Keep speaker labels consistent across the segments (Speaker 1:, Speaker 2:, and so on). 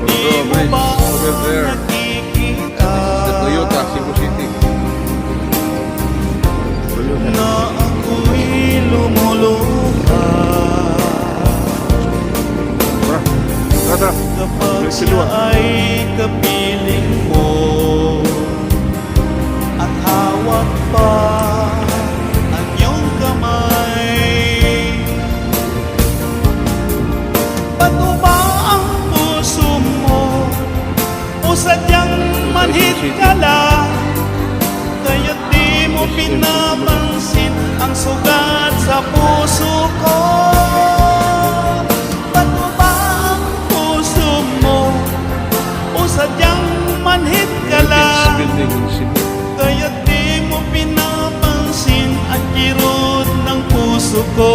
Speaker 1: Di mo
Speaker 2: Bridge,
Speaker 1: ba
Speaker 2: over there.
Speaker 1: nakikita
Speaker 2: The Toyota, Cebu City. Toyota.
Speaker 1: na ako'y lumuluha
Speaker 2: Tara. Tara.
Speaker 1: kapag
Speaker 2: Balik
Speaker 1: siya
Speaker 2: siluwa.
Speaker 1: ay kapiling mo at hawak pa ang iyong kamay. Bato ba ang puso mo o sadyang manhid ka lang? Kaya't di mo pinapansin ang sugat sa puso ko. Bato ba ang puso mo o sadyang manhid ka lang?
Speaker 2: Building in Cebu.
Speaker 1: Kaya't di mo pinapansin ang kirot ng puso ko.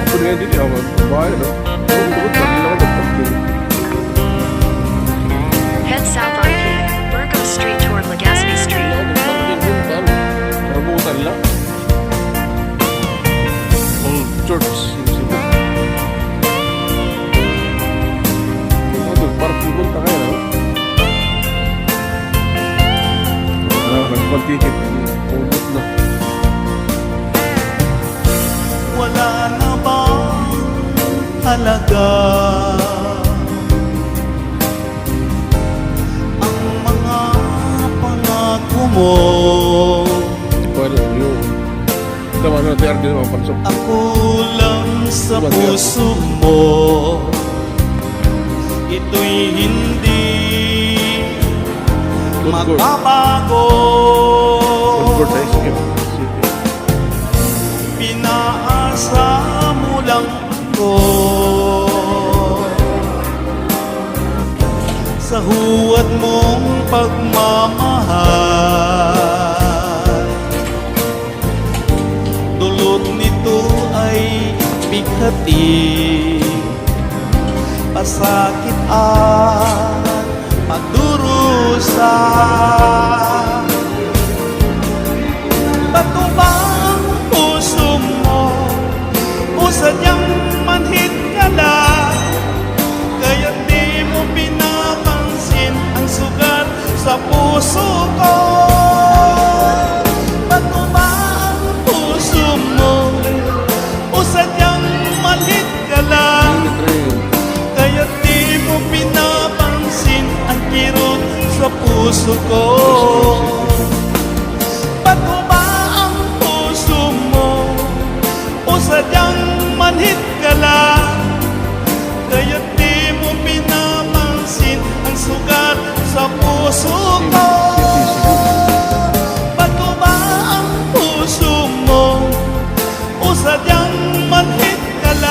Speaker 2: Ako nga din ako. Bahay, no? Tungkol pa, hindi na ako nagpapagpili.
Speaker 3: Head south on P. Burgos Street toward Legazpi Street.
Speaker 2: Rambutan lang. Old Church in Cebu. Parking punta kayo, no? Nagpag-ticket. Pulot na.
Speaker 1: Wala na bang halaga ang mga pangako mo?
Speaker 2: Pwede, yun. Tama na, tiyar din mga pansok.
Speaker 1: Ako lang sa puso mo, ito'y hindi magbabago.
Speaker 2: Convert tayo sa Cebu City.
Speaker 1: Pinaasa mo lang ko sa huwad mong pagmamahal. Dulot nito ay bigati, pasakit at pagdurusa. Bato ba ang puso mo o sadyang manhid ka lang? Kaya't di mo pinapansin ang sugat sa puso ko. Bato ba ang puso mo o sadyang manhid ka lang? Kaya't di mo pinapansin ang kirot sa puso ko. Bato ba ang puso mo o sadyang manhid ka lang? Kaya't di mo pinapansin ang sugat sa puso ko.